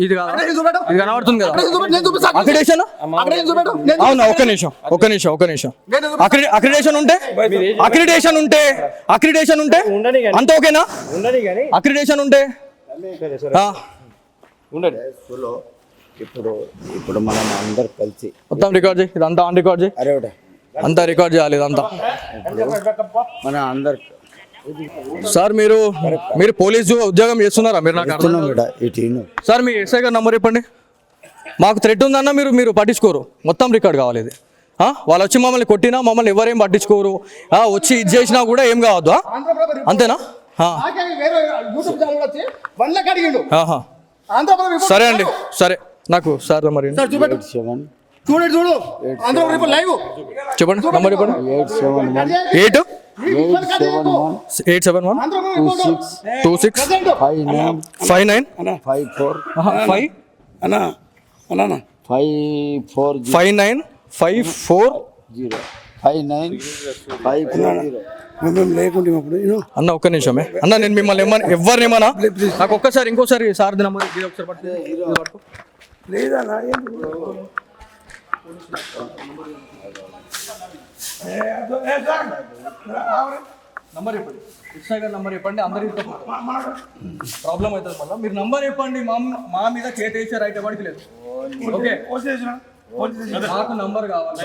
ఇది కనబడుతుంది కదా అక్రిడేషన్. అవునా, ఒక్క నిమిషం. అక్రిడేషన్ ఉంటే అంత ఓకేనా? అక్రిడేషన్ ఉంటే ఇప్పుడు మనం అందరు కలిసి మొత్తం రికార్డ్ చేయి. ఇదంతా ఆన్ రికార్డ్ చేయి. అంతా రికార్డ్ చేయాలి ఇదంతా. మన అందరు సార్ మీరు పోలీసు ఉద్యోగం చేస్తున్నారా? మీరు నాకు సార్ మీ ఎస్ఐ గారు నంబర్ చెప్పండి. మాకు థ్రెట్ ఉందన్న మీరు పట్టించుకోరు. మొత్తం రికార్డ్ కావాలి ఇది. వాళ్ళు వచ్చి మమ్మల్ని కొట్టినా మమ్మల్ని ఎవరేం పట్టించుకోరు. వచ్చి ఇది చేసినా కూడా ఏం కావద్దు. అంతేనా? సరే అండి, సరే. నాకు సార్ మరి చెప్పండి, నంబర్ చెప్పండి. 8871265954 అన్న ఒక్క నిమిషమే అన్న. నేను మిమ్మల్ని ఎవరిని ఏమన్నా నాకు ఒక్కసారి ఇంకోసారి సార్ నంబర్ నంబర్ చెప్పండి. ఎస్ఐ గారు నంబర్ చెప్పండి. అందరికీ ప్రాబ్లం అవుతుంది మళ్ళీ. మీరు నంబర్ చెప్పండి. మా మీద చేసి రైట్ ఎవరికి లేదు. ఓకే, నాకు నంబర్ కావాలి.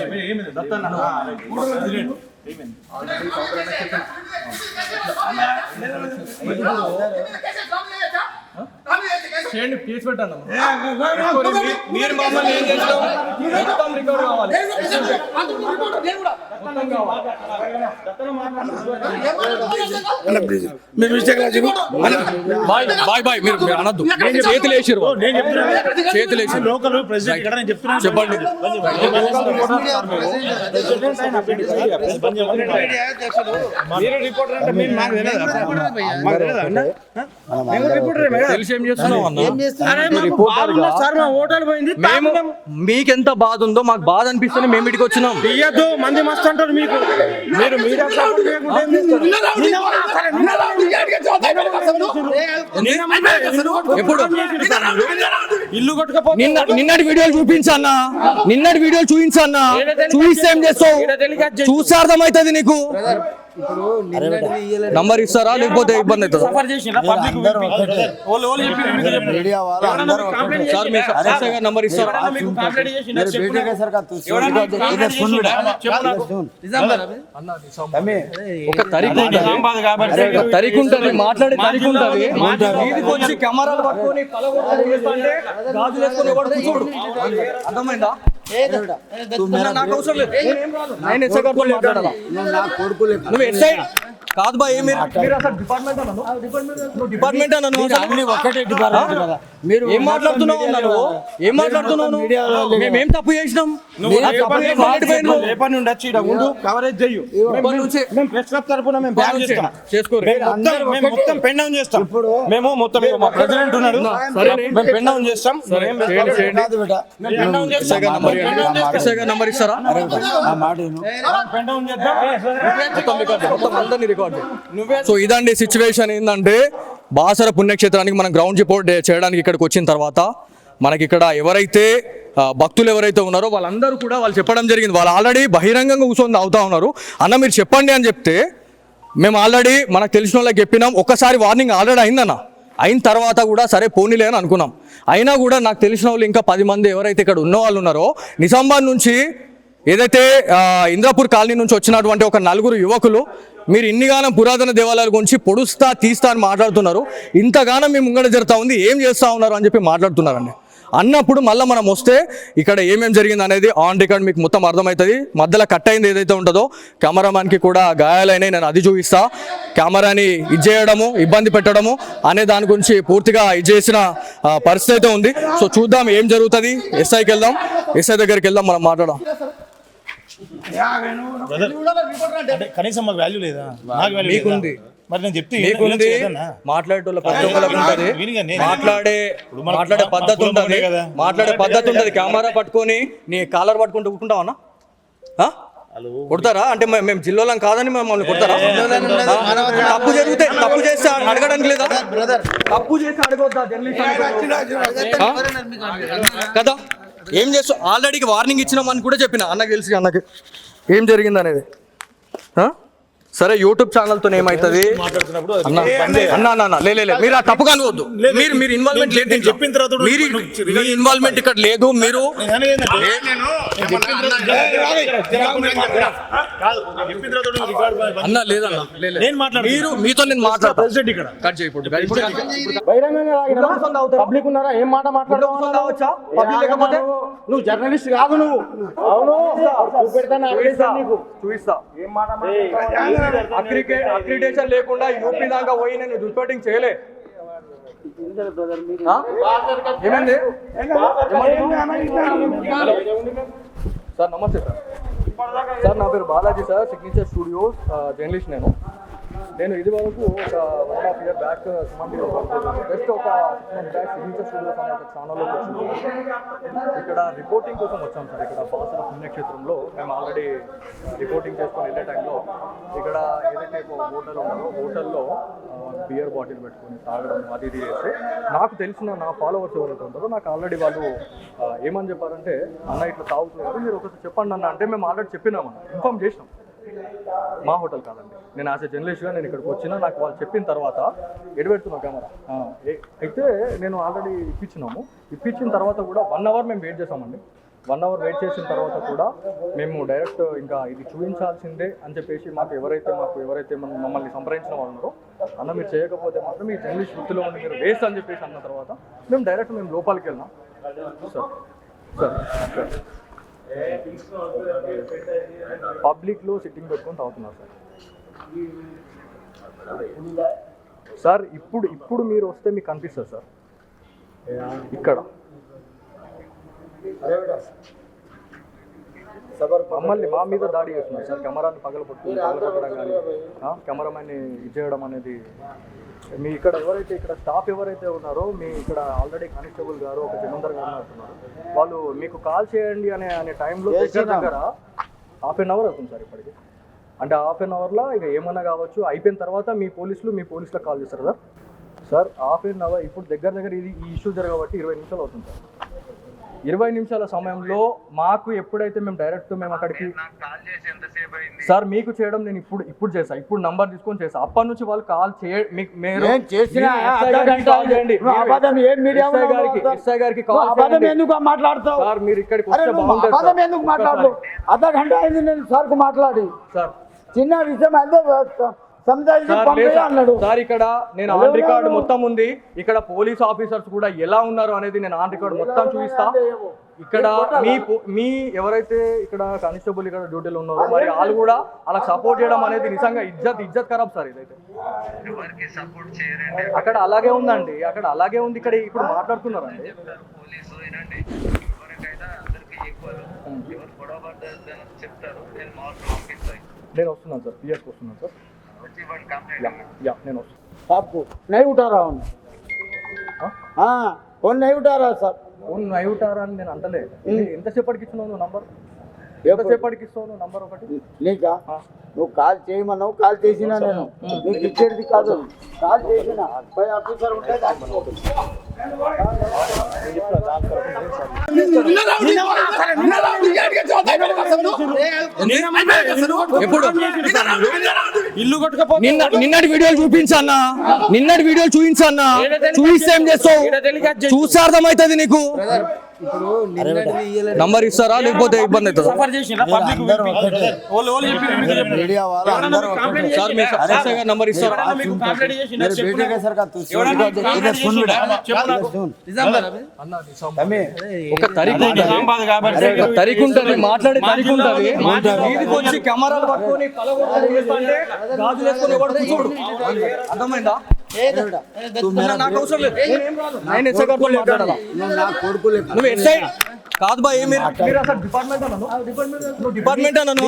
చేయండి, కేసు పెట్టండి. మీరు మమ్మల్ని ఏం చేస్తాం? మొత్తం రికార్డ్ కావాలి. బాయ్ మీరు అనద్దు. చేతులు వేసారు చెప్పండి. తెలిసి ఏం చేస్తున్నావు అన్న? మీకెంత బాధ ఉందో మాకు బాధ అనిపిస్తుంది. మేము ఇటుకి వచ్చినాం. మంది మస్తు అంటారు మీకు. మీరు ఎప్పుడు ఇల్లు కొట్టుకపోతే నిన్నటి వీడియోలు చూపించన్నా. చూపిస్తే ఏం చేస్తావు? చూస్తే అర్థమవుతుంది నీకు. నంబర్ ఇస్తారా లేకపోతే ఇబ్బంది అవుతుందా? సార్ మీ ఎస్ఐ గారు నంబర్ ఇస్తారా? ఒక తరికు ఉంటుంది, మాట్లాడే తరికు ఉంటుంది. వీధికి వచ్చి కెమెరాలు పట్టుకొని గాజులు వేసుకొని ఎవడు కూర్చోడు. అర్థమైందా? నాకు అవసరం లేదు. నేను ఎస్ఐ గారితో మాట్లాడాలా? నువ్వు ఎస్ఐ కాదు బాయ్. మీరు అసలు డిపార్ట్మెంట్ అన్నాను. నువ్వు డిపార్ట్మెంట్ అన్నాను. ఏం మాట్లాడుతున్నావు? మేమేం తప్పు చేసినాం? కవరేజ్ చెయ్యు. మేము ప్రెస్ క్లబ్ తరపున మేము బ్యాన్ చేస్తాం. మొత్తం పెన్ డౌన్ చేస్తాం. మేము మొత్తం మా ప్రెసిడెంట్ ఉన్నాడు. మేము పెన్ డౌన్ చేస్తాం. నంబర్ ఇస్తారా? సో ఇదండి సిచ్యువేషన్. ఏంటంటే బాసర పుణ్యక్షేత్రానికి మనం గ్రౌండ్ రిపోర్ట్ చేయడానికి ఇక్కడికి వచ్చిన తర్వాత మనకి ఇక్కడ ఎవరైతే భక్తులు ఎవరైతే ఉన్నారో వాళ్ళందరూ కూడా వాళ్ళు చెప్పడం జరిగింది. వాళ్ళు ఆల్రెడీ బహిరంగంగా కూర్చొని అవుతా ఉన్నారు. అన్న మీరు చెప్పండి అని చెప్తే మేము ఆల్రెడీ మనకు తెలిసిన వాళ్ళకి చెప్పినాం. ఒక్కసారి వార్నింగ్ ఆల్రెడీ అయిందన్న. అయిన తర్వాత కూడా సరే పోనీలే అని అనుకున్నాం. అయినా కూడా నాకు తెలిసిన వాళ్ళు ఇంకా 10 మంది ఎవరైతే ఇక్కడ ఉన్న వాళ్ళు ఉన్నారో నిజామాబాద్ నుంచి ఏదైతే ఇంద్రాపూర్ కాలనీ నుంచి వచ్చినటువంటి ఒక 4 యువకులు మీరు ఇన్నిగానం పురాతన దేవాలయాల గురించి పొడుస్తా తీస్తా అని మాట్లాడుతున్నారు. ఇంతగానం మీ ముంగడ జరుగుతూ ఉంది, ఏం చేస్తూ ఉన్నారు అని చెప్పి మాట్లాడుతున్నారండి. అన్నప్పుడు మళ్ళీ మనం వస్తే ఇక్కడ ఏమేమి జరిగింది అనేది ఆన్ రికార్డ్ మీకు మొత్తం అర్థమవుతుంది. మధ్యలో కట్ అయింది ఏదైతే ఉంటుందో కెమెరామ్యాన్కి కూడా గాయాలైనవి, నేను అది చూపిస్తా. కెమెరాని ఇది చేయడము, ఇబ్బంది పెట్టడము అనే దాని గురించి పూర్తిగా ఇది చేసిన పరిస్థితి అయితే ఉంది. సో చూద్దాం ఏం జరుగుతుంది. ఎస్ఐకి వెళ్దాం, ఎస్ఐ దగ్గరికి వెళ్దాం, మనం మాట్లాడదాం. కనీసం మాకు వాల్యూ లేదా? మీకుంది, మరి నేను చెప్తే మాట్లాడేటోళ్ళ ప్రతి ఒక్కరికి ఉంటుంది. మాట్లాడే పద్ధతి ఉంటుంది. కెమెరా పట్టుకొని నీ కాలర్ పట్టుకుంటూ కూర్చుంటావన్నా? కొడతారా అంటే మేము జిల్లాలం కాదని మమ్మల్ని కొడతారా? తప్పు జరిగితే తప్పు చేస్తే అడగడానికి లేదా? తప్పు చేస్తే అడగొద్దా జర్నలిస్ట్ కదా? ఏం చేస్తా ఆల్రెడీ వార్నింగ్ ఇచ్చినామని కూడా చెప్పిన అన్నకి తెలిసి అన్నకి ఏం జరిగింది అనేది. సరే యూట్యూబ్ ఛానల్తో ఏమవుతుంది అన్న లే మీరు ఆ తప్పుగా అనుకోవద్దు. మీరు ఇన్వాల్వ్మెంట్ లేదు చెప్పిన తర్వాత మీ ఇన్వాల్వ్మెంట్ ఇక్కడ లేదు. మీరు అన్న లేదన్న నేను మాట్లాడు మీరు మీతో నేను మాట్లాడతాను. ప్రెసిడెంట్ ఇక్కడ కట్ చేయకూడదు పబ్లిక్ ఉన్నారా? ఏం మాట మాట్లాడవచ్చా? పబ్లిక్ లేకపోతే నువ్వు జర్నలిస్ట్ కాదు. నువ్వు అవును నీకు చూపిస్తా. ఏం మాట అక్రిడేషన్ లేకుండా యూపీ దాకా పోయి నేను రిపోర్టింగ్ చేయలే. ఏమైంది సార్? నమస్తే సార్. సార్ నా పేరు Balaji sir, signature studios journalist. నేను ఇది వరకు ఒక 1.5 year బ్యాక్ సుమంతిలో జస్ట్ ఒక 6 months బ్యాక్ సిగ్నేచర్ స్టూడియోస్ అనే ఒక ఛానల్లోకి వచ్చింది. ఇక్కడ రిపోర్టింగ్ కోసం వచ్చాం సార్. ఇక్కడ బాసర పుణ్యక్షేత్రంలో మేము ఆల్రెడీ రిపోర్టింగ్ చేసుకొని వెళ్ళే టైంలో ఇక్కడ ఏదైతే ఒక హోటల్ ఉన్నదో హోటల్లో బియర్ బాటిల్ పెట్టుకొని తాగడం అది ఇది చేస్తే నాకు తెలిసిన నా ఫాలోవర్స్ ఎవరైతే ఉంటారో నాకు ఆల్రెడీ వాళ్ళు ఏమని చెప్పారంటే అన్న ఇట్లా తాగుతున్నారు మీరు ఒకసారి చెప్పండి అన్న అంటే మేము ఆల్రెడీ చెప్పినామన్న ఇన్ఫార్మ్ చేసినాం. మా హోటల్ కాదండి. నేను యాజ్ ఎ జర్నలిస్ట్గా నేను ఇక్కడికి వచ్చినా నాకు వాళ్ళు చెప్పిన తర్వాత ఎడబెడుతున్నాం కెమెరా అయితే నేను ఆల్రెడీ ఇప్పించిన తర్వాత కూడా 1 hour మేము వెయిట్ చేసామండి. 1 hour వెయిట్ చేసిన తర్వాత కూడా మేము డైరెక్ట్ ఇంకా ఇది చూపించాల్సిందే అని చెప్పేసి మాకు ఎవరైతే మమ్మల్ని సంప్రదించిన వాళ్ళు ఉన్నారో అన్న మీరు చేయకపోతే మాత్రం ఈ జర్నలిస్ట్ వృత్తిలో ఉండి మీరు వేస్ట్ అని చెప్పేసి అన్న తర్వాత మేము లోపలికి వెళ్ళినాం. సార్ పబ్లిక్లో సిట్టింగ్ పెట్టుకొని తాగుతున్నారు సార్. ఇప్పుడు మీరు వస్తే మీకు కనిపిస్తుంది సార్. ఇక్కడ మమ్మల్ని మా మీద దాడి చేస్తున్నారు సార్. కెమెరాని పగలగొట్టడం కానీ కెమెరామెన్ని ఇచ్చేయడం అనేది మీ ఇక్కడ ఇక్కడ స్టాఫ్ ఎవరైతే ఉన్నారో మీ ఇక్కడ ఆల్రెడీ కానిస్టేబుల్ గారు ఒక జమీందార్ గారు అంటున్నారు వాళ్ళు మీకు కాల్ చేయండి అనే టైంలో దగ్గర 1/2 hour అవుతుంది సార్ ఇప్పటికి. అంటే 1/2 hourలో ఇక ఏమన్నా కావచ్చు అయిపోయిన తర్వాత మీ పోలీసులకు కాల్ చేస్తారు సార్. సార్ 1/2 hour ఇప్పుడు దగ్గర ఇది ఈ ఇష్యూ జరగబట్టి 20 నిమిషాలు అవుతుంది సార్. 20 నిమిషాల సమయంలో మాకు ఎప్పుడైతే మేము అక్కడికి సార్ మీకు చేయడం నేను ఇప్పుడు చేసా. ఇప్పుడు నంబర్ తీసుకొని చేసా. అప్పటి నుంచి వాళ్ళు కాల్ మాట్లాడతావు సార్. మీరు ఇక్కడికి వస్తే బాగుంటుంది అర్ధ గంట అయింది నేను సార్కు మాట్లాడి సార్. చిన్న విషయం అయితే సార్ ఇక్కడ నేను ఆన్ రికార్డ్ మొత్తం ఉంది. ఇక్కడ పోలీస్ ఆఫీసర్స్ కూడా ఎలా ఉన్నారు అనేది నేను ఆన్ రికార్డ్ మొత్తం చూపిస్తా. ఇక్కడ మీ ఎవరైతే ఇక్కడ కానిస్టేబుల్ ఇక్కడ డ్యూటీలో ఉన్నారో మరి వాళ్ళు కూడా అలా సపోర్ట్ చేయడం అనేది నిజంగా ఇజ్జత్ ఖరాబ్ సార్. ఇదైతే అక్కడ అలాగే ఉందండి. అక్కడ అలాగే ఉంది. ఇక్కడ ఇప్పుడు మాట్లాడుతున్నారండి. నేను వస్తున్నాను సార్. పిఎస్కి వస్తున్నాను సార్. నేను आपको नहीं उठा रहा हूँ फोन नहीं उठा रहा सर. ఫోన్ నై ఉంటారా అని నేను అంటలే. ఎంతసేపటికి ఇస్తున్నావు నువ్వు నంబర్? ఎంతసేపటికి ఇస్తావు నువ్వు నంబర్ ఒకటి? నీకా నువ్వు కాల్ చేయమన్నావు. కాల్ చేసినా నేను నీకు ఇచ్చేది కాదు. కాల్ చేసిన పై ఆఫీసర్ ఉంటే ఇల్లు కొట్టుకపోతే నిన్నటి వీడియోలు చూపించన్నా. చూపిస్తే ఏం చేస్తావు? చూస్తే అర్థమవుతుంది నీకు. నంబర్ ఇస్తారా లేకపోతే ఇబ్బంది అవుతుంది? నంబర్ ఇస్తారా? ఒక తరికు ఉంటుంది, మాట్లాడే తరికు ఉంటుంది. వచ్చి కెమెరాలు పట్టుకొని గాజులు వేసుకొని ఎవరు కూర్చోడు. అర్థమైందా? నాకు అవసరం లేదు. నేను ఎస్ఐ గారితో మాట్లాడాలా? నువ్వు ఎస్ఐ కాదు బా. మీరు అసలు డిపార్ట్మెంట్ అన్నాను. డిపార్ట్మెంట్ అన్నాను.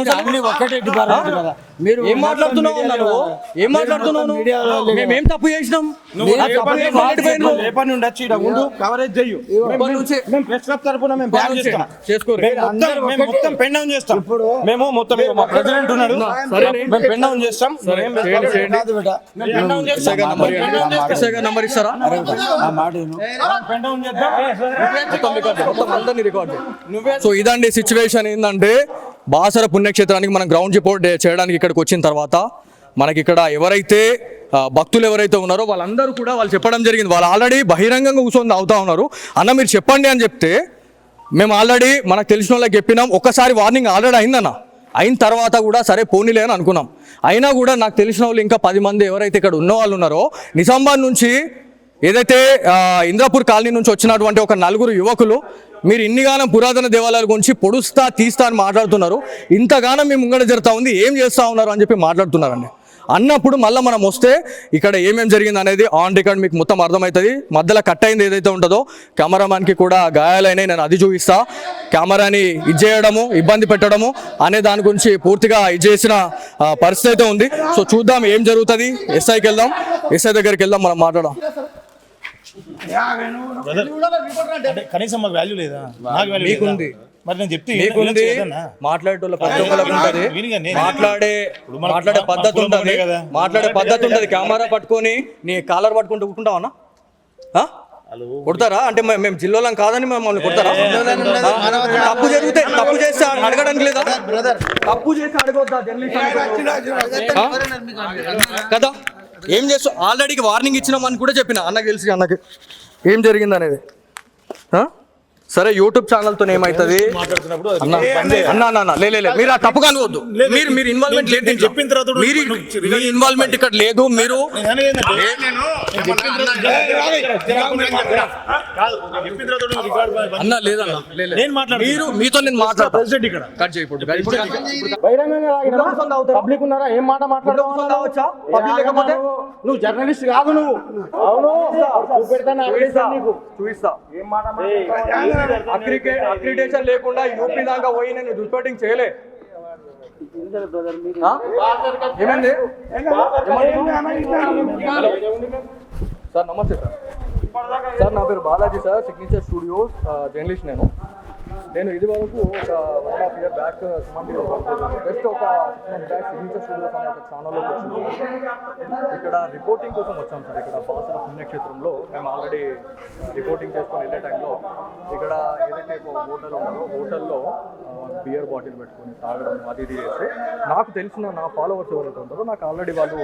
ఒకటే డిపార్ట్మెంట్ కదా. మీరు ఏం మాట్లాడుతున్నావు అన్నా నువ్వు? ఏం మాట్లాడుతున్నావు నువ్వు? మేమేం తప్పు చేసినాం? నువ్వు ఆ తప్పు రేపటి చేసి మాట్లాడిపోయిన నువ్వు. రేపటి నుండి వచ్చి ఈడ ఉండు, కవరేజ్ చెయ్యు. మేము ప్రెస్ క్లబ్ తరపున మేము బ్యాన్ చేస్తాం. చేసుకోరు. మేము మొత్తం పెన్ డౌన్ చేస్తాం. మేము మొత్తం మా ప్రెసిడెంట్ ఉన్నాడు, మేము పెన్ డౌన్ చేస్తాం. చేయండి. మేము పెన్ డౌన్ చేస్తాం. ఎస్ఐ గారి నంబర్ ఇస్తారా? ఆ మాట విను. పెన్ డౌన్ చేద్దాం. మొత్తం అందరినీ రికార్డ్ సో ఇదండి సిచ్యువేషన్. ఏంటంటే బాసర పుణ్యక్షేత్రానికి మనం గ్రౌండ్ రిపోర్ట్ చేయడానికి ఇక్కడికి వచ్చిన తర్వాత మనకి ఇక్కడ ఎవరైతే భక్తులు ఎవరైతే ఉన్నారో వాళ్ళందరూ కూడా వాళ్ళు చెప్పడం జరిగింది. వాళ్ళు ఆల్రెడీ బహిరంగంగా కూర్చొని అవుతా ఉన్నారు. అన్న మీరు చెప్పండి అని చెప్తే మేము ఆల్రెడీ మనకు తెలిసిన వాళ్ళకి చెప్పినాం. ఒక్కసారి వార్నింగ్ ఆల్రెడీ అయిందన్న. అయిన తర్వాత కూడా సరే పోనీలే అని అనుకున్నాం. అయినా కూడా నాకు తెలిసిన వాళ్ళు ఇంకా 10 మంది ఎవరైతే ఇక్కడ ఉన్న వాళ్ళు ఉన్నారో నిజామాబాద్ నుంచి ఏదైతే ఇంద్రాపూర్ కాలనీ నుంచి వచ్చినటువంటి ఒక 4 యువకులు మీరు ఇన్నిగానం పురాతన దేవాలయాల గురించి పొడుస్తా తీస్తా అని మాట్లాడుతున్నారు. ఇంతగానం మీ ముంగడ జరుగుతూ ఉంది, ఏం చేస్తూ ఉన్నారు అని చెప్పి మాట్లాడుతున్నారండి. అన్నప్పుడు మళ్ళీ మనం వస్తే ఇక్కడ ఏమేమి జరిగింది అనేది ఆన్ రికార్డ్ మీకు మొత్తం అర్థమవుతుంది. మధ్యలో కట్ అయింది ఏదైతే ఉంటుందో కెమెరామ్యాన్కి కూడా గాయాలైనాయి, నేను అది చూపిస్తా. కెమెరాని ఇచ్చేయడము, ఇబ్బంది పెట్టడము అనే దాని గురించి పూర్తిగా చేసిన పరిస్థితి అయితే ఉంది. సో చూద్దాం ఏం జరుగుతుంది. ఎస్ఐకి వెళ్దాం, ఎస్ఐ దగ్గరికి వెళ్దాం, మనం మాట్లాడదాం. అంటే కనీసం మాకు వాల్యూ లేదా? నాకు వాల్యూ మీకుంది, మరి నేను చెప్తే మీకుంది. మాట్లాడేటోళ్ళ ప్రతి ఒక్కరికి ఉంటుంది, మాట్లాడే పద్ధతి ఉంటుంది, మాట్లాడే పద్ధతి ఉంటుంది. కెమెరా పట్టుకొని నీ కాలర్ పట్టుకుంటూ కూర్చుంటావన్నా? కొడతారా? అంటే మేము జిల్లాలం కాదని మమ్మల్ని కొడతారా? తప్పు జరిగితే తప్పు చేస్తే అడగడానికి లేదా? తప్పు చేస్తే అడగొద్దా కదా? ఏం చేస్తావు? ఆల్రెడీ వార్నింగ్ ఇచ్చినామని కూడా చెప్పిన అన్నకి తెలిసి, అన్నకి ఏం జరిగింది అనేది. సరే యూట్యూబ్ ఛానల్తో ఏమవుతుంది అన్న లే మీరు ఆ తప్పుగా అనుకోవద్దు. మీరు ఇన్వాల్వ్మెంట్ లేదు, చెప్పిన తర్వాత మీరు ఇన్వాల్వ్మెంట్ ఇక్కడ లేదు. మీరు అన్న లేదన్న నేను మాట్లాడు, మీరు మీతో నేను మాట్లాడతా. ప్రెసిడెంట్ ఇక్కడ కట్ చేయకూడదు. పబ్లిక్ ఉన్నారా? ఏం మాట మాట్లాడవచ్చా? పబ్లిక్ లేకపోతే నువ్వు జర్నలిస్ట్ కాదు. నువ్వు అవును చూపిస్తా. అక్రిడేషన్ లేకుండా యూపీ దాకా పోయి నేను రిపోర్టింగ్ చేయలే. ఏమైంది సార్? నమస్తే సార్, నా పేరు Balaji sir, signature studios journalist. నేను ఇది వరకు ఒక 1.5 year బ్యాక్ జస్ట్ ఒక 6 months బ్యాక్ సిగ్నేచర్ స్టూడియోస్ అనే ఒక ఛానల్లోకి వచ్చింది. ఇక్కడ రిపోర్టింగ్ కోసం వచ్చాం సార్. ఇక్కడ బాసర పుణ్యక్షేత్రంలో మేము ఆల్రెడీ రిపోర్టింగ్ చేసుకొని వెళ్ళే టైంలో ఇక్కడ ఏదైతే ఒక హోటల్ ఉందో హోటల్లో బియర్ బాటిల్ పెట్టుకొని తాగడం అది ఇది చేస్తే నాకు తెలిసిన నా ఫాలోవర్స్ ఎవరైతే ఉంటారో నాకు ఆల్రెడీ వాళ్ళు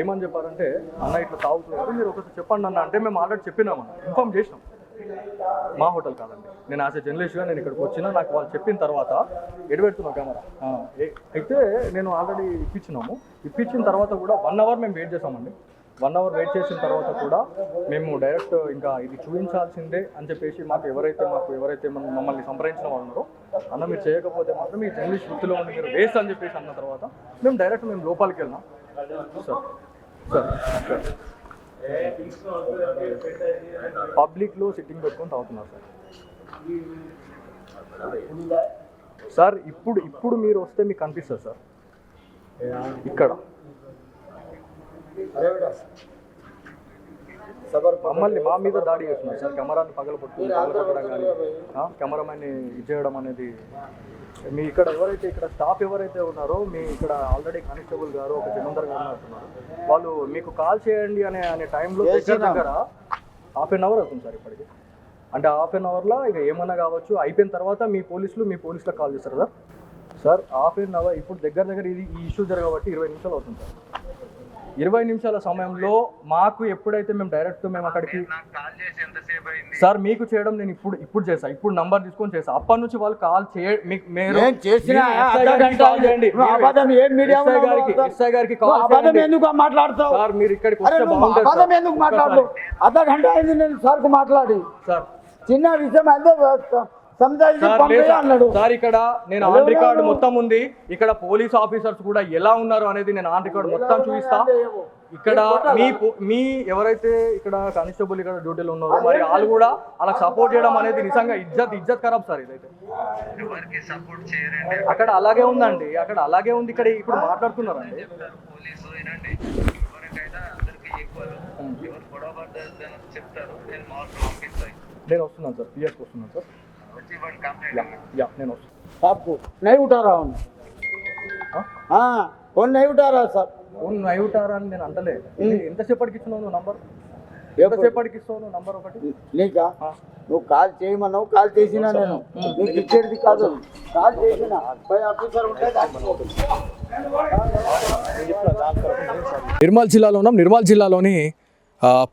ఏమని చెప్పారంటే, అన్న ఇట్లా తాగుతున్నారు, మీరు ఒకసారి చెప్పండి అన్న అంటే మేము ఆల్రెడీ చెప్పినామన్న, ఇన్ఫార్మ్ చేసినాం. మా హోటల్ కాదండి, నేను యాజ్ ఎ జర్నలిస్ట్గా నేను ఇక్కడికి వచ్చినా నాకు వాళ్ళు చెప్పిన తర్వాత ఎడబెడుతున్నాను కెమెరా. అయితే నేను ఆల్రెడీ ఇప్పించిన తర్వాత కూడా 1 hour మేము వెయిట్ చేసామండి. 1 hour వెయిట్ చేసిన తర్వాత కూడా మేము డైరెక్ట్ ఇంకా ఇది చూపించాల్సిందే అని చెప్పేసి మాకు ఎవరైతే మమ్మల్ని సంప్రదించిన వాళ్ళు ఉన్నారో, అన్న మీరు చేయకపోతే మాత్రం మీ జర్నలిస్ట్ వృత్తిలో ఉండి మీరు వేస్ట్ అని చెప్పేసి అన్న తర్వాత మేము లోపలికి వెళ్ళినాం. సార్ పబ్లిక్లో సిట్టింగ్ పెట్టుకొని తాగుతున్నారు సార్. ఇప్పుడు మీరు వస్తే మీకు కనిపిస్తుంది సార్ ఇక్కడ మమ్మల్ని మా మీద దాడి చేస్తున్నారు సార్. కెమెరాని పగలగొట్టడం కానీ కెమెరామెన్ని ఇచ్చేయడం అనేది. మీ ఇక్కడ ఇక్కడ స్టాఫ్ ఎవరైతే ఉన్నారో, మీ ఇక్కడ ఆల్రెడీ కానిస్టేబుల్ గారు ఒక జమీందార్ గారు అంటున్నారు, వాళ్ళు మీకు కాల్ చేయండి అనే టైంలో దగ్గర 1/2 hour అవుతుంది సార్ ఇప్పటికి. అంటే 1/2 hourలో ఇక ఏమన్నా కావచ్చు. అయిపోయిన తర్వాత మీ పోలీసులకు కాల్ చేస్తారు సార్. సార్ 1/2 hour ఇప్పుడు దగ్గర ఈ ఇష్యూ జరగబట్టి 20 నిమిషాలు అవుతుంది సార్. 20 నిమిషాల సమయంలో మాకు ఎప్పుడైతే మేము అక్కడికి సార్ మీకు చేయడం నేను ఇప్పుడు చేసా, ఇప్పుడు నంబర్ తీసుకొని చేసా. అప్పటి నుంచి వాళ్ళు కాల్ చేయండి సార్. మీరు ఇక్కడికి మాట్లాడి సార్ చిన్న విషయం సార్ ఇక్కడ నేను ఆన్ రికార్డ్ మొత్తం ఉంది. ఇక్కడ పోలీస్ ఆఫీసర్స్ కూడా ఎలా ఉన్నారు అనేది నేను ఆన్ రికార్డ్ మొత్తం చూపిస్తా. ఇక్కడ మీ ఎవరైతే ఇక్కడ కానిస్టేబుల్ ఇక్కడ డ్యూటీలో ఉన్నారో మరి వాళ్ళు కూడా అలా సపోర్ట్ చేయడం అనేది నిజంగా ఇజ్జత్ ఖరాబ్ సార్ ఇదైతే. ఎవరికి సపోర్ట్ చేయరండి. అక్కడ అలాగే ఉందండి, అక్కడ అలాగే ఉంది. ఇక్కడ ఇప్పుడు మాట్లాడుతున్నారండి పోలీసు వినండి, ఎవరికైనా అందరికి ఈక్వల్. ఎవరు గొడవ పడ్డారని చెప్తారు, నేను మార్క్స్ పంపిస్తాను. నేను వస్తున్నాను సార్, పిఎస్కి వస్తున్నాను సార్. వచ్చి వాడు కంప్లైంట్ యా నేను వస్తున్నాను. आपको नहीं उठा रहा हूँ हाँ फोन नहीं उठा रहा साहब అవుతారా అని నేను అంటలే. ఎంతసేపటికి ఇస్తున్నావు నువ్వు నంబర్? ఎంతసేపటికి ఇస్తావు నువ్వు నంబర్ ఒకటి? నీకా నువ్వు కాల్ చేయమన్నావు, కాల్ చేసినా నేను నీకు ఇచ్చేది కాదు, కాల్ చేసినా పై ఆఫీసర్ ఉంటే నిర్మల్ జిల్లాలో ఉన్నాం. నిర్మల్ జిల్లాలోని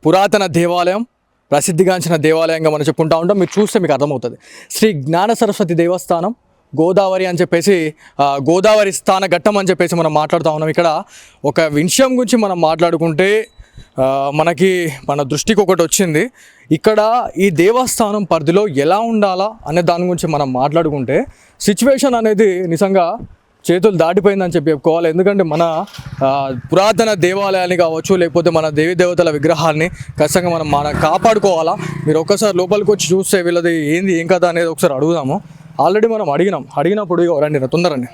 పురాతన దేవాలయం, ప్రసిద్ధిగాంచిన దేవాలయంగా మనం చెప్పుకుంటా ఉంటాం. మీరు చూస్తే మీకు అర్థమవుతుంది. శ్రీ జ్ఞాన సరస్వతి దేవస్థానం గోదావరి అని చెప్పేసి, గోదావరి స్థాన ఘట్టం అని చెప్పేసి మనం మాట్లాడుతూ ఉన్నాం. ఇక్కడ ఒక విషయం గురించి మనం మాట్లాడుకుంటే మనకి మన దృష్టికి ఒకటి వచ్చింది. ఇక్కడ ఈ దేవస్థానం పరిధిలో ఎలా ఉండాలా అనే దాని గురించి మనం మాట్లాడుకుంటే సిచ్యువేషన్ అనేది నిజంగా చేతులు దాటిపోయిందని చెప్పి చెప్పుకోవాలి. ఎందుకంటే మన పురాతన దేవాలయాన్ని కావచ్చు, లేకపోతే మన దేవీ దేవతల విగ్రహాన్ని ఖచ్చితంగా మనం కాపాడుకోవాలా. మీరు ఒక్కసారి లోపలికి వచ్చి చూస్తే వీళ్ళది ఏంది ఏం కదా అనేది ఒకసారి అడుగుదాము. ఆల్రెడీ మనం అడిగినప్పుడు రండి తొందరండి.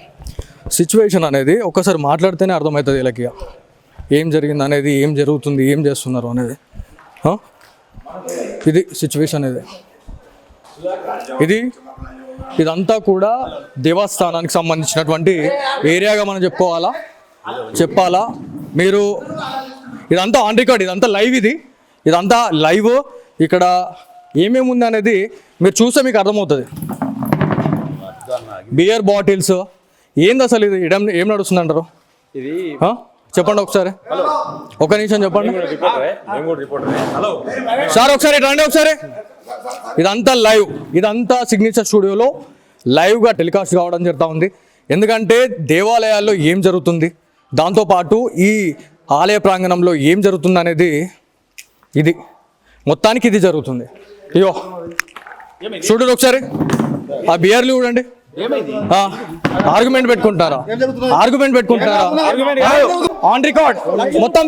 సిచ్యువేషన్ అనేది ఒక్కసారి మాట్లాడితేనే అర్థమవుతుంది వీళ్ళకి ఏం జరిగింది అనేది, ఏం జరుగుతుంది, ఏం చేస్తున్నారు అనేది. ఇది సిచ్యువేషన్ ఇదంతా కూడా దేవస్థానానికి సంబంధించినటువంటి ఏరియాగా మనం చెప్పాలా. మీరు ఇదంతా ఆన్ రికార్డ్, ఇదంతా లైవ్, ఇదంతా లైవ్. ఇక్కడ ఏమేమి ఉంది అనేది మీరు చూస్తే మీకు అర్థమవుతుంది. బియర్ బాటిల్స్ ఏంది అసలు ఇది ఏం నడుస్తుంది అంటారు? ఇది చెప్పండి ఒకసారి, ఒక నిమిషం చెప్పండి సార్. ఒకసారి రండి ఒకసారి. ఇదంతా లైవ్, ఇదంతా సిగ్నేచర్ స్టూడియోలో లైవ్గా టెలికాస్ట్ కావడం జరుగుతూ ఉంది. ఎందుకంటే దేవాలయాల్లో ఏం జరుగుతుంది, దాంతోపాటు ఈ ఆలయ ప్రాంగణంలో ఏం జరుగుతుంది అనేది ఇది మొత్తానికి ఇది జరుగుతుంది. అయ్యో చూడండి ఒకసారి, ఆ బియర్లు చూడండి. ఆర్గ్యుమెంట్ పెట్టుకుంటారా? ఆన్ రికార్డ్, మొత్తం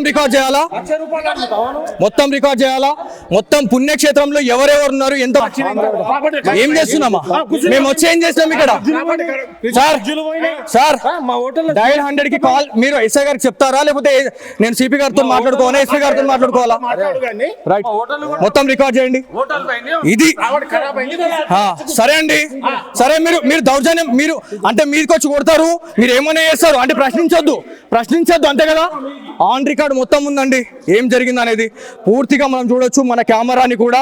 రికార్డ్ చేయాలా? మొత్తం పుణ్యక్షేత్రంలో ఎవరెవరు ఉన్నారు, ఎంత ఏం చేస్తున్నామా మేము వచ్చి ఏం చేస్తాం ఇక్కడ? సార్ డయల్ 100 కి కాల్ మీరు ఎస్ఐ గారికి చెప్తారా, లేకపోతే నేను సిపి గారితో మాట్లాడుకోవాలా, ఎస్పీ గారితో మాట్లాడుకోవాలా? రైట్, మొత్తం రికార్డ్ చేయండి. ఇది సరే అండి, సరే. మీరు దౌర్జన్యం, మీరు అంటే మీదకి వచ్చి కొడతారు, మీరు ఏమైనా చేస్తారు అంటే ప్రశ్నించొద్దు అంతే కదా. ఆన్ రికార్డ్ మొత్తం ఉందండి ఏం జరిగింది అనేది పూర్తిగా మనం చూడొచ్చు. మన కెమెరాని కూడా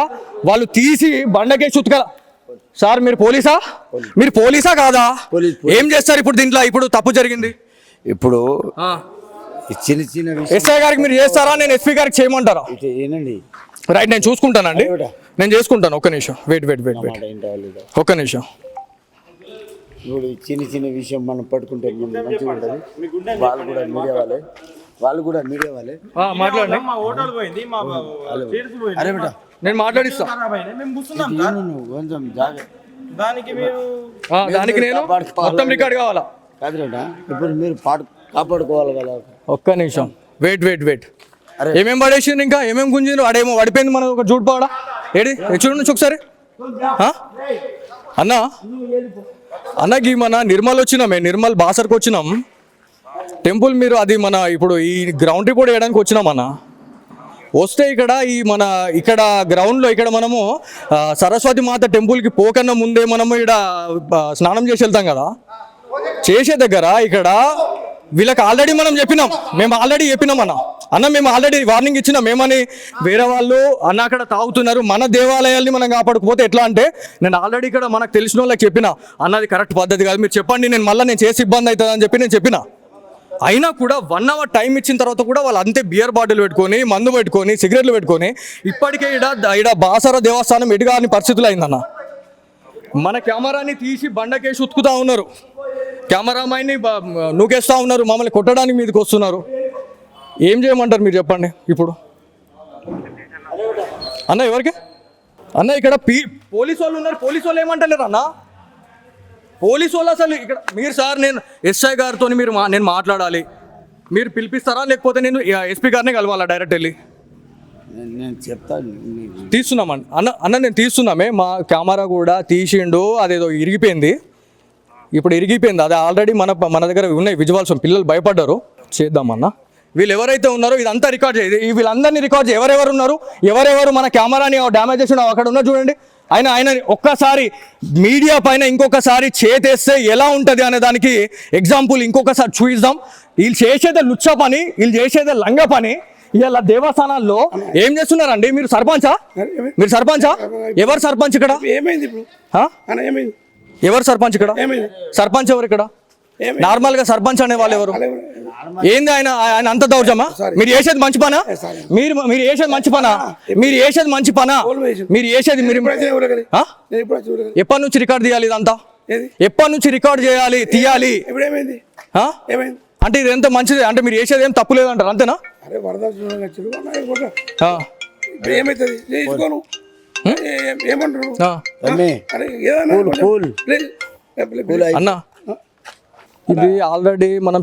వాళ్ళు తీసి బండకే చుట్టుకల. సార్ మీరు పోలీసా కాదా? ఏం చేస్తారు ఇప్పుడు దీంట్లో? ఇప్పుడు తప్పు జరిగింది, ఇప్పుడు చిన్న చిన్న ఎస్ఐ గారికి మీరు చేస్తారా, నేను ఎస్పీ గారికి చేయమంటారా? ఏనండి, రైట్, నేను చూసుకుంటానండి, నేను చేసుకుంటాను. ఒక్క నిమిషం వెయిట్, ఒక్క నిమిషం. ఇప్పుడు చిన్న విషయం మనం పట్టుకుంటే మంచిగా ఉంటుంది. వాళ్ళు కూడా మీడియా వాళ్ళే మాట్లాడండి. అరే బేటా నేను మాట్లాడిస్తా. కొంచెం జాగ్రత్త, దానికి నేను మొత్తం రికార్డ్ కావాలా? కాదు బేటా, ఇప్పుడు మీరు కాపాడుకోవాలి కదా. ఒక్క నిమిషం వెయిట్. ఏమేం పడేసింది, ఇంకా ఏమేమి గుంజింది? వాడేమో పడిపోయింది, మన ఒక జూట్ ఏడి చూడండి ఒకసారి. అన్నకి మన నిర్మల్ బాసర్కి వచ్చినాం టెంపుల్. మీరు అది మన ఇప్పుడు ఈ గ్రౌండ్ రిపోర్ట్ వేయడానికి వచ్చినాం అన్న. వస్తే ఇక్కడ గ్రౌండ్లో ఇక్కడ మనము సరస్వతి మాత టెంపుల్కి పోకన్నా ముందే మనము ఇక్కడ స్నానం చేసి వెళ్తాం కదా. చేసే దగ్గర ఇక్కడ వీళ్ళకి ఆల్రెడీ మేము ఆల్రెడీ చెప్పినాం అన్న మేము ఆల్రెడీ వార్నింగ్ ఇచ్చినాం. మేమని వేరే వాళ్ళు అక్కడ తాగుతున్నారు, మన దేవాలయాల్ని మనం కాపాడుకోపోతే ఎట్లా అంటే నేను ఆల్రెడీ ఇక్కడ మనకు తెలిసిన వాళ్ళకి చెప్పిన అన్నది కరెక్ట్ పద్ధతి కాదు, మీరు చెప్పండి, నేను చేసి ఇబ్బంది అవుతుంది అని చెప్పి నేను చెప్పిన. అయినా కూడా 1 hour టైం ఇచ్చిన తర్వాత కూడా వాళ్ళు అంతే బియర్ బాటిల్ పెట్టుకొని, మందు పెట్టుకొని, సిగరెట్లు పెట్టుకొని ఇప్పటికే ఇక్కడ బాసర దేవస్థానం ఎటుగాని పరిస్థితులు అయిందన్న. మన కెమెరాని తీసి బండకేసి ఉతుకుతా ఉన్నారు, కెమెరామైన్ని నూకేస్తూ ఉన్నారు, మమ్మల్ని కొట్టడానికి మీదకి వస్తున్నారు. ఏం చేయమంటారు మీరు చెప్పండి ఇప్పుడు? అన్న ఎవరికి అన్న ఇక్కడ పోలీసు వాళ్ళు ఉన్నారు, పోలీసు వాళ్ళు ఏమంటలేరు అన్న? పోలీసు వాళ్ళు అసలు ఇక్కడ మీరు సార్ నేను ఎస్ఐ గారితో నేను మాట్లాడాలి, మీరు పిలిపిస్తారా లేకపోతే నేను ఎస్పీ గారిని కలవాలా డైరెక్ట్ వెళ్ళి? నేను చెప్తాను నీకు. తీస్తున్నామండి అన్న నేను తీస్తున్నామే, మా కెమెరా కూడా తీసిండు, అదేదో ఇరిగిపోయింది, ఇప్పుడు ఇరిగిపోయింది. అది ఆల్రెడీ మన దగ్గర ఉన్నాయి విజువల్స్, పిల్లలు భయపడ్డారు. చేద్దామన్న, వీళ్ళు ఎవరైతే ఉన్నారో ఇదంతా రికార్డ్ చేయాలి, వీళ్ళందరినీ రికార్డ్ చేయాలి. ఎవరెవరు ఉన్నారు, ఎవరెవరు మన కెమెరాని డ్యామేజ్ చేసిన అక్కడ ఉన్నారు చూడండి. ఆయన ఒక్కసారి మీడియా పైన ఇంకొకసారి చేతేస్తే ఎలా ఉంటుంది అనే దానికి ఎగ్జాంపుల్ ఇంకొకసారి చూపిద్దాం. వీళ్ళు చేసేదే లుచ్చ పని, వీళ్ళు చేసేదే లంగ పని. ఇలా దేవస్థానాల్లో ఏం చేస్తున్నారండి? మీరు సర్పంచా? మీరు సర్పంచా? ఎవరు సర్పంచ్ ఇక్కడ? ఏమైంది ఇప్పుడు? ఏమైంది? ఎవరు సర్పంచ్ ఇక్కడ? సర్పంచ్ ఎవరు ఇక్కడ? నార్మల్ గా సర్పంచ్ అనే వాళ్ళు ఎవరు? ఏంది ఆయన అంత దౌర్జమా? మీరు చేసేది మంచి పనా? మీరు చేసేది మంచి పనా? మీరు చేసేది మంచి పనా? మీరు చేసేది మీరు ఎప్పటి నుంచి రికార్డ్ తీయాలి ఇదంతా? ఎప్పటి నుంచి రికార్డ్ చేయాలి, తీయాలి? అంటే ఇది ఎంత మంచిది అంటే మీరు చేసేది ఏం తప్పు లేదంటారు, అంతేనా? అన్నా ఇది ఆల్రెడీ మనం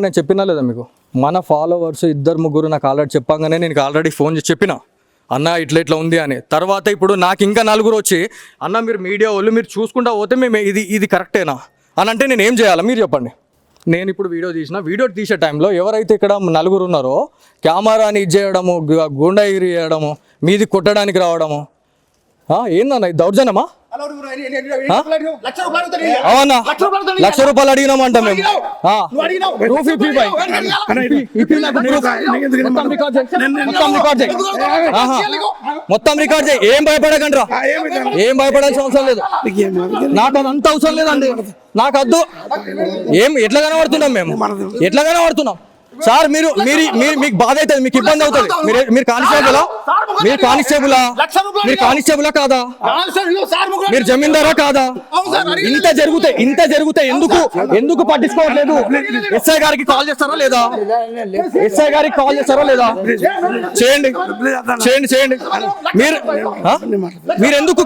నేను చెప్పినా లేదా మీకు? మన ఫాలోవర్స్ 2-3 నాకు ఆల్రెడీ చెప్పంగానే నేను ఆల్రెడీ ఫోన్ చేసి చెప్పిన, అన్న ఇట్లా ఉంది అని. తర్వాత ఇప్పుడు నాకు ఇంకా 4 వచ్చి, అన్న మీరు మీడియా వాళ్ళు మీరు చూసుకుంటా పోతే మేము ఇది కరెక్టేనా అని అంటే నేను ఏం చేయాలి మీరు చెప్పండి. నేను ఇప్పుడు వీడియో తీసే టైంలో ఎవరైతే ఇక్కడ 4 ఉన్నారో కెమెరాని ఇది చేయడము, గుండాగిరి చేయడము, మీది కొట్టడానికి రావడము, ఏందన్న ఇది దౌర్జన్యమా? అవునా? 1,00,000 రూపాయలు అడిగినామంట మేము. మొత్తం రికార్డ్ చేయి, ఏం భయపడకండి రా, ఏం భయపడాల్సిన అవసరం లేదు. నాకు అదంతా అవసరం లేదండి, నాకు వద్దు. ఎట్లా కనబడుతున్నాం మేము? ఎట్లా కనబడుతున్నాం సార్? మీరు మీకు బాధ అవుతుంది, మీకు ఇబ్బంది అవుతుంది. మీరు కానిస్టేబులా కాదా? మీరు జమీందారా కాదా? ఇంత జరిగితే ఎందుకు పట్టించుకోవట్లేదు? ఎస్ఐ గారికి కాల్ చేస్తారా లేదా? చేయండి. మీరు ఎందుకు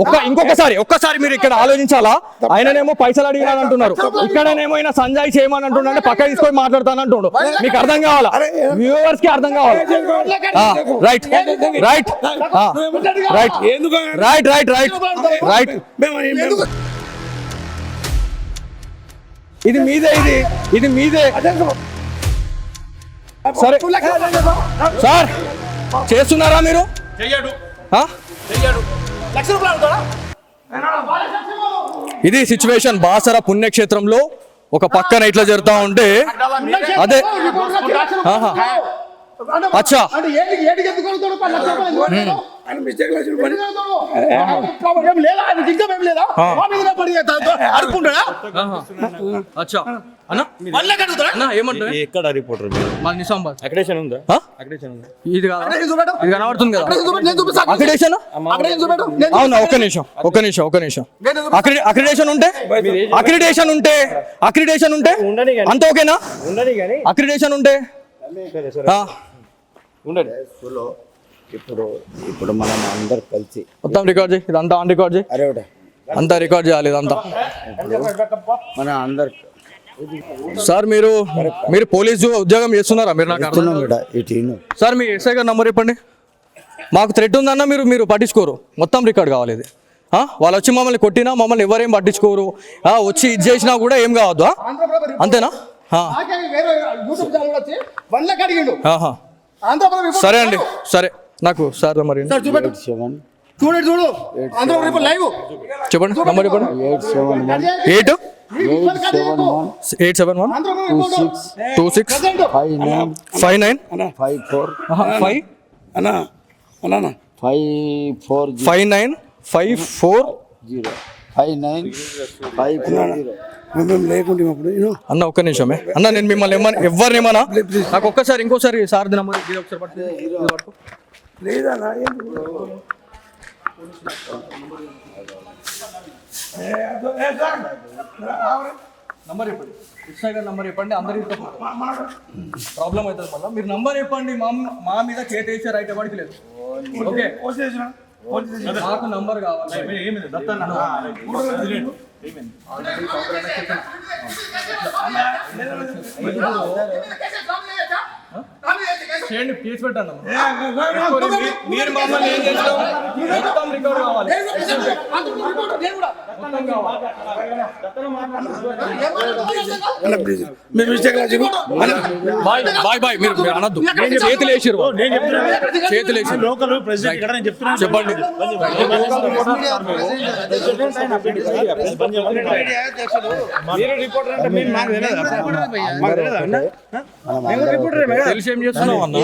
ఒక్కసారి మీరు ఇక్కడ ఆలోచించాలా? ఆయననేమో పైసలు అడిగినాడు అంటున్నారు, ఇక్కడనేమో ఆయన సంజయ్ చేయమని అంటున్నాడు, పక్క తీసుకొని మాట్లాడతాను అంటున్నాడు. మీకు అర్థం కావాలా? వ్యూవర్స్ కి అర్థం కావాలా? రైట్. ఇది మీదే. సరే సార్, చేస్తున్నారా మీరు? ఇది సిచ్యువేషన్ బాసర పుణ్యక్షేత్రంలో ఒక పక్కన ఇట్లా జరుగుతా ఉంటే అదే అచ్చా ఎక్కడ రిపోర్టర్ ఇది కనబడుతుంది కదా అక్రిడేషన్? అవునా, ఒక్క నిమిషం. అక్రిడేషన్ ఉంటే అంత ఓకేనా? అక్రిడేషన్ ఉంటే ఇప్పుడు మనం అందరు కలిసి మొత్తం రికార్డ్ చేయి, ఇదంతా ఆన్ రికార్డ్ చేయి, అంతా రికార్డ్ చేయాలి ఇదంతా. మన అందరు సార్ మీరు పోలీసు ఉద్యోగం చేస్తున్నారా? మీరు నాకు సార్ మీ ఎస్ఐ గారి నంబర్ చెప్పండి. మాకు థ్రెట్ ఉందన్న మీరు పట్టించుకోరు, మొత్తం రికార్డ్ కావాలి ఇది. వాళ్ళు వచ్చి మమ్మల్ని కొట్టినా మమ్మల్ని ఎవరేం పట్టించుకోరు, వచ్చి ఇది చేసినా కూడా ఏం కావద్దు, అంతేనా? సరే అండి, సరే. నాకు సార్ మరి చెప్పండి, నంబర్ చెప్పండి. 871-265-59-54. అన్న ఒక్క నిమిషమే అన్న, నేను మిమ్మల్ని ఎవరినేమన్నా నాకు ఇంకోసారి సార్ నంబర్ చెప్పండి. ఎస్ఐ గారి నంబర్ చెప్పండి, అందరికీ ప్రాబ్లం అవుతుంది మళ్ళీ. మీరు నంబర్ చెప్పండి, మా మీద చేసి రైట్ ఎవరికి లేదు. ఓకే, నాకు నంబర్ కావాలి. చేయండి, కేసు పెట్టండి. మీరు మమ్మల్ని ఏం చేస్తాం? మొత్తం రికవర్ కావాలి. బాయ్ బాయ్ మీరు అనద్దు. చేతులు వేసిరు, చేతులు వేసిరు. లోకల్ ప్రెసిడెంట్ ఇక్కడ నేను చెప్తున్నాను. చెప్పండి. మీరు రిపోర్టర్ అంటే మేము మాకు తెలియదా? మాకు తెలియదా అన్న? మేము రిపోర్టరే కదా. తెలిసి ఏం చేస్తున్నావు అన్న?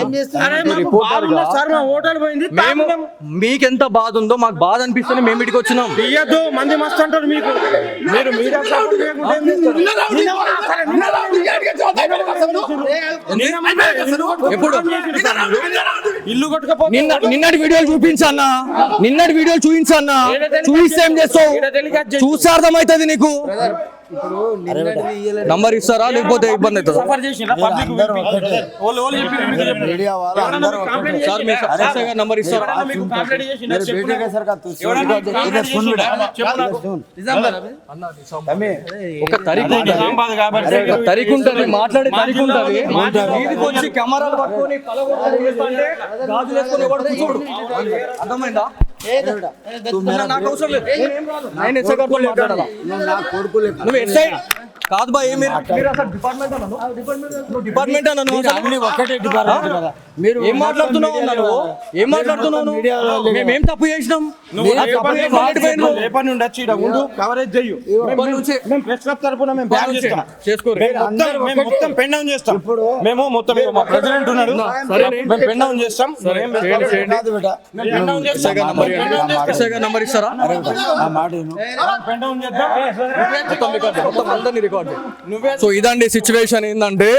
అరే మాకు బాధ ఉంది సార్, మా హోటల్ పోయింది. మేము మీకెంత బాధ ఉందో మాకు బాధ అనిపిస్తేనే మేము ఇటుకి వచ్చినాం. ఇయ్యద్దు, మంది మస్తు అంటారు మీకు. మీరు మీడియా సపోర్ట్ చేయకుండా ఏం చేస్తారు? ఎప్పుడు ఇల్లు కొట్టుకపోతే నిన్నటి వీడియోలు చూపించన్నా, నిన్నటి వీడియోలు చూపించన్నా. చూపిస్తే ఏం చేస్తావు? చూస్తే అర్థమవుతుంది నీకు. నంబర్ ఇస్తారా లేకపోతే ఇబ్బంది అవుతుంది? సఫర్ చేసిన పబ్లిక్ ఓళ్ళు చెప్పారు మీకు చెప్పారు. మీడియా వాళ్ళు అందరూ సార్ మీ ఎస్ఐ గారు నంబర్ ఇస్తారా? ఎవరన్నా మీకు కంప్లైంట్ చేసిన చెప్పు నాకు. सर का तू ఎవరన్నా మీకు కంప్లైంట్ చేసిన చెప్పు నాకు. ఒక తరీఖు ఉంటుంది. నిజామాబాద్ కాబట్టి ఒక తరీఖు ఉంటుంది, మాట్లాడే తరీఖు ఉంటుంది. వీధికి వచ్చి కెమెరాలు పట్టుకొని పలగొట్టాలి చేస్తుంటే గాజులు వేసుకొని ఎవడు కూర్చోడు. అర్థమైందా? నాకు అవసరం లేదు. నేను ఎస్ఐ గారితో మాట్లాడాలా? ना कोडको ले నువ్వు ఎస్ఐ కాదు బా. మీరు అసలు డిపార్ట్మెంట్ అన్నాను. నువ్వు డిపార్ట్మెంట్ అన్నాను. అన్ని ఒకటే డిపార్ట్మెంట్ కదా. మీరు ఏం మాట్లాడుతున్నావు అన్నాను? ఏం మాట్లాడుతున్నావు? మేమేం తప్పు చేసినాం? నువ్వు ఆ తప్పు చేసి మాట్లాడిపోయినావు. రేపటి నుండి వచ్చి ఈడ ఉండు, కవరేజ్ చెయ్యు. మేము ప్రెస్ క్లబ్ తరపున మేము బ్యాన్ చేస్తాం. చేసుకోరు. మేము మొత్తం పెన్ డౌన్ చేస్తాం. మేము మొత్తం మా ప్రెసిడెంట్ ఉన్నాడు, మేము పెన్ డౌన్ చేస్తాం. కాదు బేటా పెన్ డౌన్ చేస్తాం. ఎస్ఐ గారు నంబర్ ఇస్తారా? ఆ మాట విను. పెన్ డౌన్ చేద్దాం. మొత్తం రికార్డు, మొత్తం అందరినీ రికార్డు. సో ఇదండి సిచ్యువేషన్. ఏంటంటే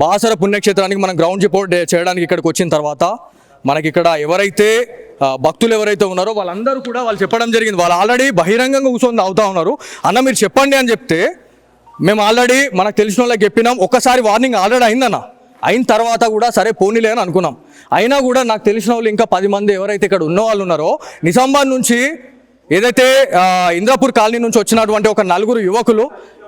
బాసర పుణ్యక్షేత్రానికి మనం గ్రౌండ్ రిపోర్ట్ చేయడానికి ఇక్కడికి వచ్చిన తర్వాత మనకి ఇక్కడ ఎవరైతే భక్తులు ఎవరైతే ఉన్నారో వాళ్ళందరూ కూడా వాళ్ళు చెప్పడం జరిగింది. వాళ్ళు ఆల్రెడీ బహిరంగంగా కూర్చొని అవుతా ఉన్నారు. అన్న మీరు చెప్పండి అని చెప్తే మేము ఆల్రెడీ మనకు తెలిసిన వాళ్ళకి చెప్పినాం. ఒక్కసారి వార్నింగ్ ఆల్రెడీ అయిందన్న. అయిన తర్వాత కూడా సరే పోనీలే అని అనుకున్నాం. అయినా కూడా నాకు తెలిసిన వాళ్ళు ఇంకా 10 మంది ఎవరైతే ఇక్కడ ఉన్న వాళ్ళు ఉన్నారో నిజామాబాద్ నుంచి ఏదైతే ఇంద్రాపూర్ కాలనీ నుంచి వచ్చినటువంటి ఒక 4 యువకులు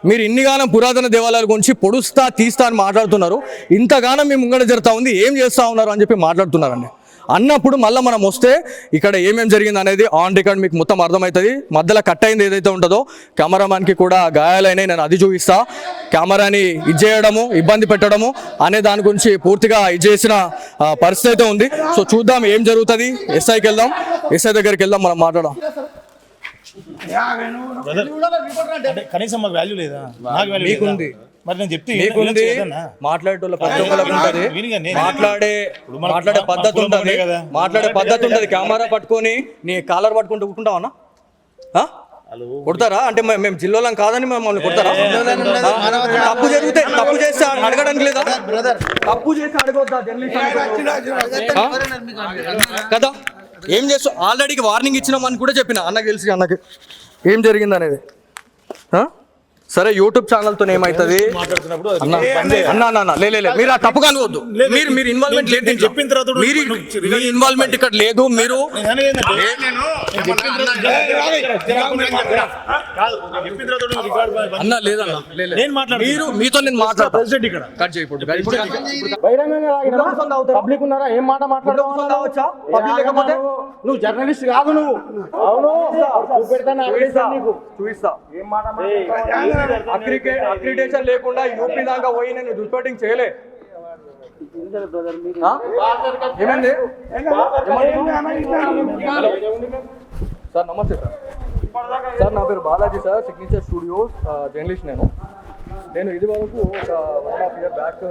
మీరు ఇన్నిగానం పురాతన దేవాలయాల గురించి పొడుస్తా తీస్తా అని మాట్లాడుతున్నారు. ఇంతగానం మీ ముంగడ జరుగుతూ ఉంది, ఏం చేస్తూ ఉన్నారు అని చెప్పి మాట్లాడుతున్నారండి. అన్నప్పుడు మళ్ళీ మనం వస్తే ఇక్కడ ఏమేమి జరిగింది అనేది ఆన్ రికార్డ్ మీకు మొత్తం అర్థమవుతుంది. మధ్యలో కట్ అయింది ఏదైతే ఉంటుందో కెమెరామ్యాన్కి కూడా గాయాలైనాయి, నేను అది చూపిస్తా. కెమెరాని ఇచ్చేయడము, ఇబ్బంది పెట్టడము అనే దాని గురించి పూర్తిగా ఇచ్చేసిన పరిస్థితి అయితే ఉంది. సో చూద్దాం ఏం జరుగుతుంది. ఎస్ఐకి వెళ్దాం, ఎస్ఐ దగ్గరికి వెళ్దాం, మనం మాట్లాడదాం. అంటే కనీసం మాకు వాల్యూ లేదా? నాకు వాల్యూ మీకుంది. మరి నేను చెప్తే మీకుంది. మాట్లాడేటోళ్ళ ప్రతి ఒక్కరికి ఉంటుంది. మాట్లాడే పద్ధతి ఉంటుంది. మాట్లాడే పద్ధతి ఉంటుంది. కెమెరా పట్టుకొని నీ కాలర్ పట్టుకుంటూ కూర్చుంటావన్నా? కొడతారా? అంటే మేము జిల్లాలం కాదని మమ్మల్ని కొడతారా? తప్పు జరిగితే తప్పు చేస్తే అడగడానికి లేదా? తప్పు చేస్తే అడగొద్దా కదా? ఏం చేస్తావు? ఆల్రెడీ వార్నింగ్ ఇచ్చినామని కూడా చెప్పిన అన్నకి తెలిసి అన్నకి ఏం జరిగింది అనేది. సరే యూట్యూబ్ ఛానల్తో ఏమవుతుంది అన్న లే మీరు ఆ తప్పుగా అనుకోవద్దు. మీరు ఇన్వాల్వ్మెంట్ లేదు. చెప్పిన తర్వాత మీరు ఇన్వాల్వ్మెంట్ ఇక్కడ లేదు. మీరు అన్న లేదన్న నేను మాట్లాడు. మీరు మీతో నేను మాట్లాడతా. ప్రెసిడెంట్ ఇక్కడ కట్ చేయి ఇప్పుడు. బహిరంగంగా పబ్లిక్ ఉన్నారా? ఏం మాట మాట్లాడవచ్చా? పబ్లిక్ లేకపోతే నువ్వు జర్నలిస్ట్ కాదు. నువ్వు అవును నీకు చూపిస్తా. ఏం మాట అక్రిడేషన్ లేకుండా యూపీ దాకా పోయి నేను రిపోర్టింగ్ చేయలే. ఏమైంది సార్? నమస్తే సార్. సార్ నా పేరు Balaji sir, signature studios journalist. నేను ఇది వరకు ఒక 1.5 year బ్యాక్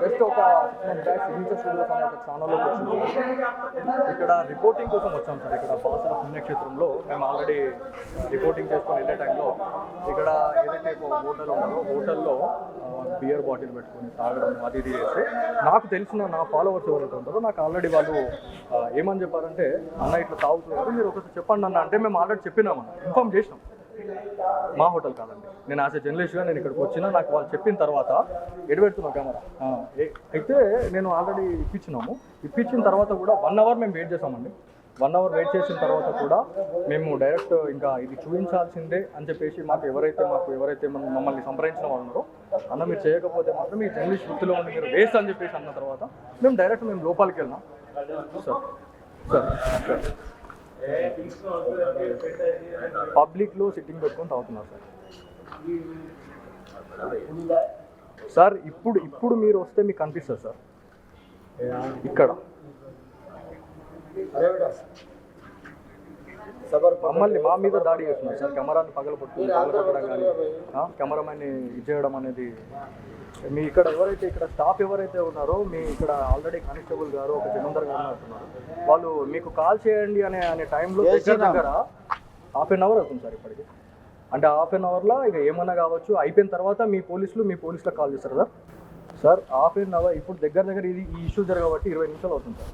జస్ట్ ఒక 6 months బ్యాక్ సిగ్నేచర్ స్టూడియోస్ అనే ఒక ఛానల్లోకి వచ్చింది. ఇక్కడ రిపోర్టింగ్ కోసం వచ్చాం సార్. ఇక్కడ బాసర పుణ్యక్షేత్రంలో మేము ఆల్రెడీ రిపోర్టింగ్ చేసుకొని వెళ్ళే టైంలో ఇక్కడ ఏదైతే హోటల్ ఉన్నారో హోటల్లో బియర్ బాటిల్ పెట్టుకొని తాగడం అది ఇది చేస్తే నాకు తెలిసిన నా ఫాలోవర్స్ ఎవరైతే ఉంటారో నాకు ఆల్రెడీ వాళ్ళు ఏమని చెప్పారంటే అన్న ఇట్లా తాగుతున్నారు, మీరు ఒకసారి చెప్పండి అన్న. అంటే మేము ఆల్రెడీ చెప్పినామన్న, ఇన్ఫార్మ్ చేసినాం. మా హోటల్ కాదండి, నేను యాజ్ ఎ జర్నలిస్ట్గా నేను ఇక్కడికి వచ్చినా నాకు వాళ్ళు చెప్పిన తర్వాత ఎడబెడుతున్నా కెమెరా. అయితే నేను ఆల్రెడీ ఇప్పించిన తర్వాత కూడా 1 hour మేము వెయిట్ చేసామండి. 1 అవర్ వెయిట్ చేసిన తర్వాత కూడా మేము డైరెక్ట్ ఇంకా ఇది చూపించాల్సిందే అని చెప్పేసి మాకు ఎవరైతే మమ్మల్ని సంప్రదించిన వాళ్ళు ఉన్నారో అన్న మీరు చేయకపోతే మాత్రం మీ జర్నలిస్ట్ వృత్తిలో ఉండి మీరు వేస్ట్ అని చెప్పేసి అన్న తర్వాత మేము డైరెక్ట్ లోపలికి వెళ్ళినాం సార్ పబ్లిక్లో సిట్టింగ్ పెట్టుకొని తాగుతున్నారు సార్ ఇప్పుడు మీరు వస్తే మీకు కనిపిస్తుంది సార్ ఇక్కడ మమ్మల్ని మా మీద దాడి చేస్తున్నారు సార్ కెమెరాని పగలగొట్టడం కానీ కెమెరామెన్ని ఇది చేయడం అనేది మీ ఇక్కడ ఇక్కడ స్టాఫ్ ఎవరైతే ఉన్నారో మీ ఇక్కడ ఆల్రెడీ కానిస్టేబుల్ గారు ఒక జమీందార్ గారు అంటున్నారు వాళ్ళు మీకు కాల్ చేయండి అనే టైంలో దగ్గర హాఫ్ అన్ అవర్ అవుతుంది సార్ ఇప్పటికి అంటే హాఫ్ అన్ అవర్లో ఇక ఏమన్నా కావచ్చు అయిపోయిన తర్వాత మీ పోలీసులకు కాల్ చేస్తారు సార్ హాఫ్ అన్ అవర్ ఇప్పుడు దగ్గర ఇది ఈ ఇష్యూ జరగబట్టి 20 నిమిషాలు అవుతుంది సార్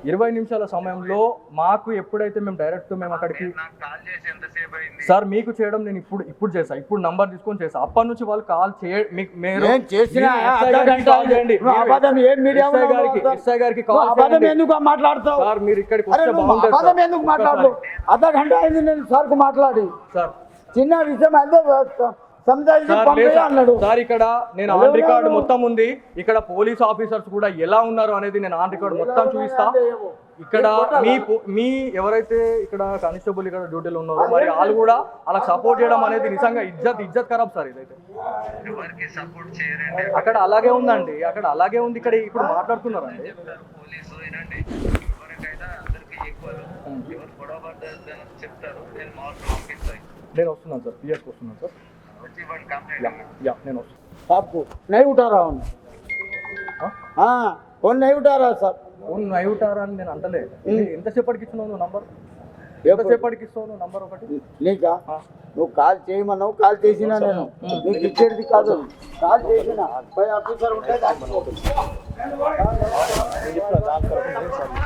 20 నిమిషాల సమయంలో మాకు ఎప్పుడైతే మేము అక్కడికి నాకు కాల్ చేసి ఎంతసేపు అయింది సార్ మీకు చేయడం నేను ఇప్పుడు చేసా ఇప్పుడు నంబర్ తీసుకొని చేసా అప్పటి నుంచి వాళ్ళు కాల్ మీరు నేను చేసిన ఎస్ఐ గారికి కాల్ చేయండి నువ్వు అబద్ధం ఏం మీడియా ఎస్ఐ గారికి కాల్ అబద్ధం చేయండి ఎందుకు మాట్లాడతావు సార్ మీరు ఇక్కడికి అరే వస్తే నువ్వు బాగుంటుంది అబద్ధం సార్. ఎందుకు మాట్లాడు అర్ధ గంట అయింది నేను సార్కు మాట్లాడి సార్ చిన్న విషయం అయితే సంజాయించి సార్ లేదు పంపేయ్ సార్. అన్నాడు సార్ ఇక్కడ నేను ఆన్ రికార్డ్ మొత్తం ఉంది ఇక్కడ పోలీస్ ఆఫీసర్స్ కూడా ఎలా ఉన్నారు అనేది నేను ఆన్ రికార్డ్ మొత్తం చూపిస్తా ఇక్కడ మీ ఎవరైతే ఇక్కడ కానిస్టేబుల్ ఇక్కడ డ్యూటీలో ఉన్నారో మరి వాళ్ళు కూడా అలా సపోర్ట్ చేయడం అనేది నిజంగా ఇజ్జత్ ఖరాబ్ సార్ ఇదైతే ఎవరికి సపోర్ట్ చేయరండి అక్కడ అలాగే ఉందండి అక్కడ అలాగే ఉంది ఇక్కడ ఇప్పుడు మాట్లాడుతున్నారండి చెప్తారు పోలీసు వినండి ఎవరికైనా అందరికి ఈక్వల్ ఎవరు గొడవ పడ్డారని చెప్తారు నేను మార్క్స్ పంపిస్తాను నేను వస్తున్నాను సార్ పిఎస్కి వస్తున్నాను సార్ వచ్చి ఇవ్వండి కంప్లైంట్ యా నేను వస్తున్నాను आपको नहीं उठा रहा हूँ हाँ फोन नहीं उठा रहा साहब ఫోన్ నైవుటారా అని నేను అంటలే ఎంతసేపటికి ఇస్తున్నావు నువ్వు నంబర్ ఎంతసేపటికి ఇస్తావు నువ్వు నంబర్ ఒకటి నీకా నువ్వు కాల్ చేయమన్నావు కాల్ చేసినా నేను నీకు ఇచ్చేది కాదు కాల్ చేసిన పై ఆఫీసర్ ఉంటే